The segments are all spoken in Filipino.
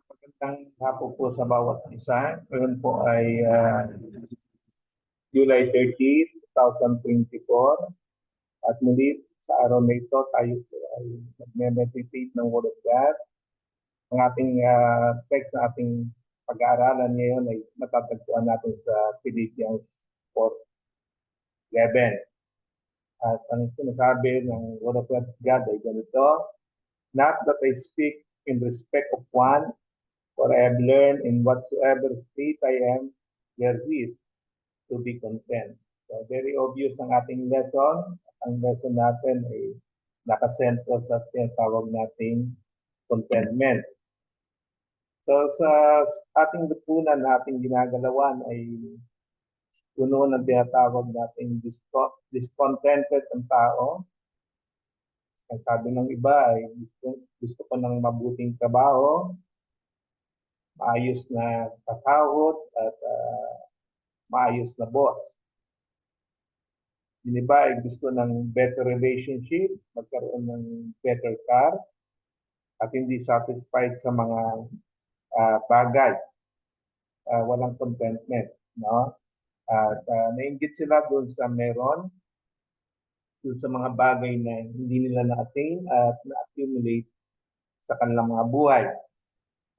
Magandang hapon po sa bawat isa. Ngayon po ay July 30, 2024. At muli sa araw na ito, tayo po ay magme-meditate ng Word of God. Ang ating text na ating pag-aaralan ngayon ay matatagpuan natin sa Philippians 4:11. At ang sinasabi ng Word of God ay ganito, "Not that I speak in respect of one, for I have learned in whatsoever state I am therewith to be content." So very obvious ang ating lesson. Ang lesson natin ay nakasentro sa tinatawag nating contentment. So sa ating lipunan na ating ginagalawan ay puno ng tinatawag nating discontented ang tao. Ang sabi ng iba ay gusto ko ng mabuting trabaho, maayos na kasahod at maayos na boss. Yung iba ay gusto ng better relationship, magkaroon ng better car, at hindi satisfied sa mga bagay. Walang contentment, no? At nainggit sila doon sa meron, doon sa mga bagay na hindi nila na-attain at na-accumulate sa kanilang mga buhay.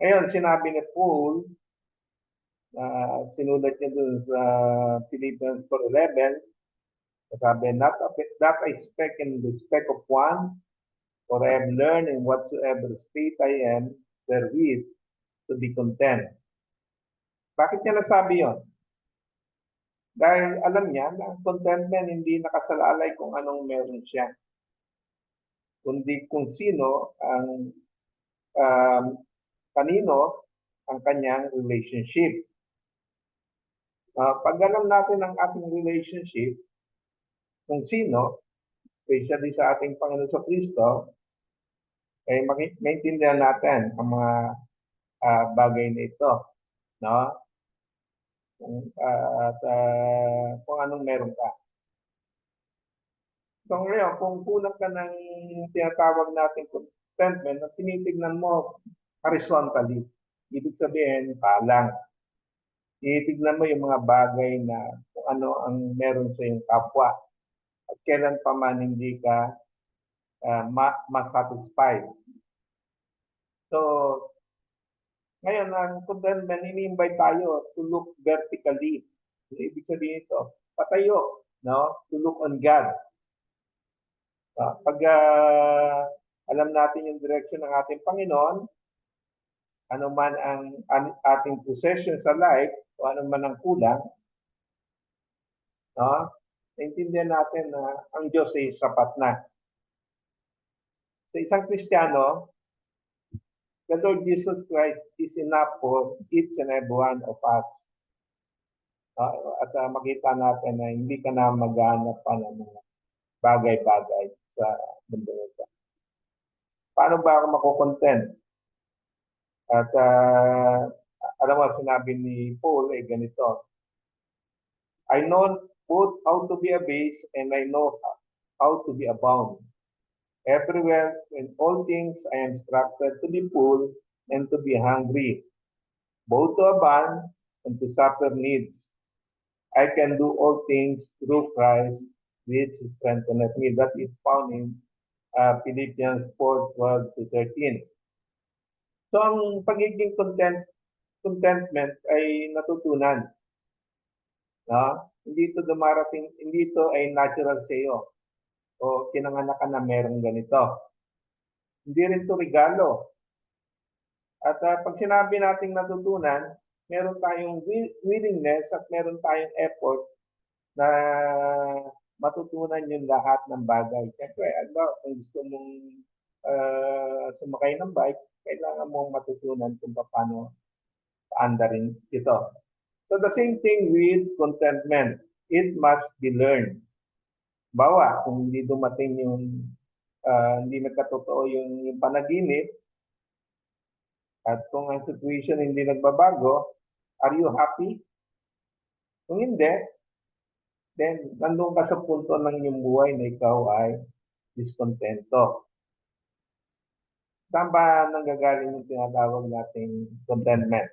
Ngayon, sinabi ni Paul, sinulat niya doon sa Philippians 4:11, sabi, not that I speak in respect of one, for I have learned in whatsoever state I am therewith to be content. Bakit niya nasabi yon? Dahil alam niya na ang contentment hindi nakasalalay kung anong meron siya, kundi kung sino ang kanino ang kanyang relationship. Pag alam natin ang ating relationship, kung sino, especially sa ating Panginoon sa Kristo, ay maintindihan natin ang mga bagay na ito, no? Kung anong meron ka. So ngayon, kung kulang ka ng tinatawag natin contentment, na tinitignan mo horizontally, ibig sabihin, palang. Tinitignan mo yung mga bagay na kung ano ang meron sa iyong kapwa. At kailan pa man hindi ka masatisfied. So, ngayon, ang contentment, ini-invite tayo to look vertically. Ibig sabihin ito, patayo, no? To look on God. Pag alam natin yung direction ng ating Panginoon, ano man ang ating possession sa life, o ano man ang kulang, no? Naintindihan natin na ang Diyos ay sapat na. Sa isang Kristiyano, the Lord Jesus Christ is enough for each and every one of us. At makita natin na hindi ka na maghanap pa ng mga bagay-bagay sa mundo nito. Paano ba ako makukontent? At alam mo, sinabi ni Paul ay ganito, I know both how to be abased and I know how to be abound. Everywhere, in all things, I am instructed to be full and to be hungry, both to abound and to suffer needs. I can do all things through Christ, which strengtheneth me. That is found in Philippians 4:12-13. So, ang pagiging contentment ay natutunan. No? Hindi ito dumarating, hindi ito ay natural sa iyo. O kinanganak ka na merong ganito. Hindi rin ito regalo. At pag sinabi nating natutunan, meron tayong willingness at meron tayong effort na matutunan yung lahat ng bagay. Siyempre, kung gusto mong sumakay ng bike, kailangan mong matutunan kung paano paandarin ito. So the same thing with contentment. It must be learned. Bawa, kung hindi dumating yung hindi nagkatotoo yung panaginip, at kung ang situation hindi nagbabago, are you happy? Kung hindi, then nandun ka sa punto ng iyong buhay na ikaw ay diskontento. Saan ba nanggagaling yung tinatawag nating contentment?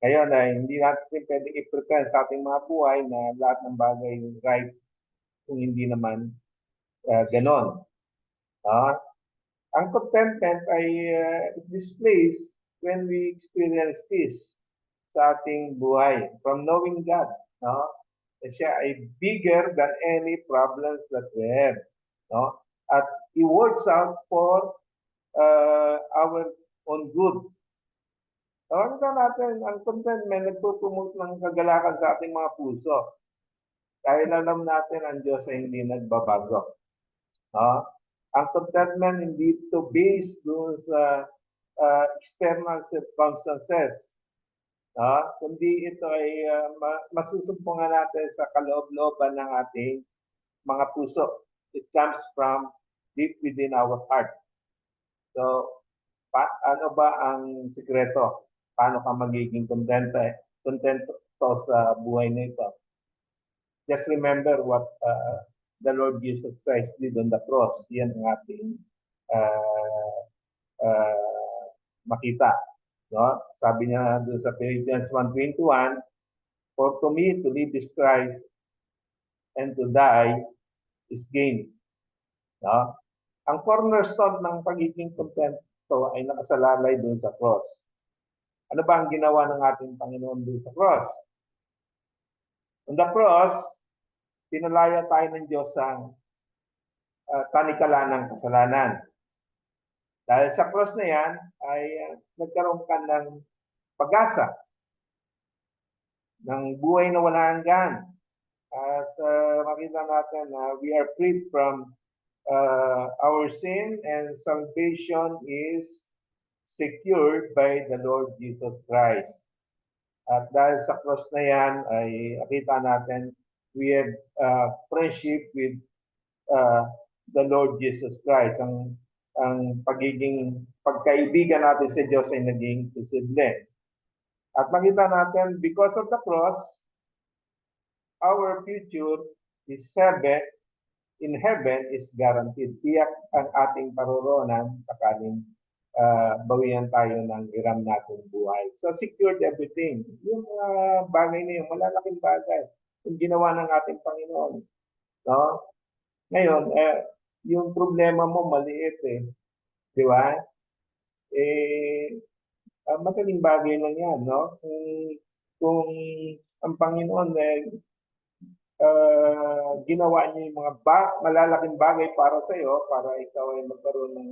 Ngayon ay hindi natin pwedeng i-prepare sa ating mga buhay na lahat ng bagay right kung hindi naman ganon. Ang contentment ay it displays when we experience peace sa ating buhay from knowing God. Siya ay bigger than any problems that we have. At He works out for our own good. Nakita natin, ang contentment nagtutumot ng kagalakan sa ating mga puso. Dahil alam natin ang Diyos ay hindi nagbabago. Ang contentment hindi ito based doon sa external circumstances. Kundi ito ay masusumpungan natin sa kaloob-looban ng ating mga puso. It comes from deep within our heart. So, ano ba ang sikreto? Paano ka magiging kontento sa buhay nito? Just remember what the Lord Jesus Christ did on the cross. Yan ang ating makita. Sabi niya doon sa Philippians 1:21, for to me to live is Christ and to die is gain. Ang cornerstone ng pagiging kontento ay nakasalalay doon sa cross. Ano ba ang ginawa ng ating Panginoon doon sa cross? On the cross, pinalaya tayo ng Diyos ang tanikalan ng kasalanan. Dahil sa cross na yan, ay nagkaroon ka ng pag-asa ng buhay na wala hanggan. At makita natin na we are freed from our sin and salvation is secured by the Lord Jesus Christ. At dahil sa cross na yan, ay nakita natin we have friendship with the Lord Jesus Christ. Ang pagkaibigan natin sa Diyos ay naging posible. At makita natin, because of the cross, our future is in heaven is guaranteed. Tiyak ang ating paroroonan sakaling bawian tayo ng hiram natin buhay. So, secured everything. Yung bagay na yun, malalaking bagay. Yung ginawa ng ating Panginoon. Ngayon, yung problema mo maliit Di ba? Madaling bagay lang yan, Kung ang Panginoon ginawa niya yung mga malalaking bagay para sa iyo, para ikaw ay magkaroon ng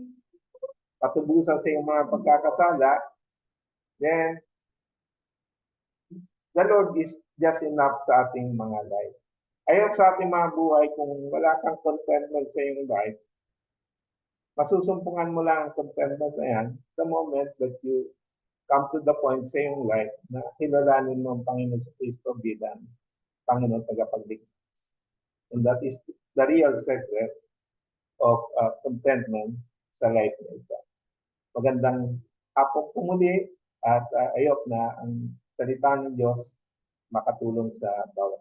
katubusan sa iyong mga pagkakasala, then the Lord is just enough sa ating mga life. Ayaw sa ating mga buhay, kung wala kang contentment sa iyong life, masusumpungan mo lang ang contentment na yan the moment that you come to the point sa iyong life na kilalanin mo ang Panginoon sa Kristo bilang Panginoon tagapagligtas. And that is the real secret of contentment sa life na ito. Magandang hapon po muli at ayok na ang salita ng Diyos makatulong sa bawat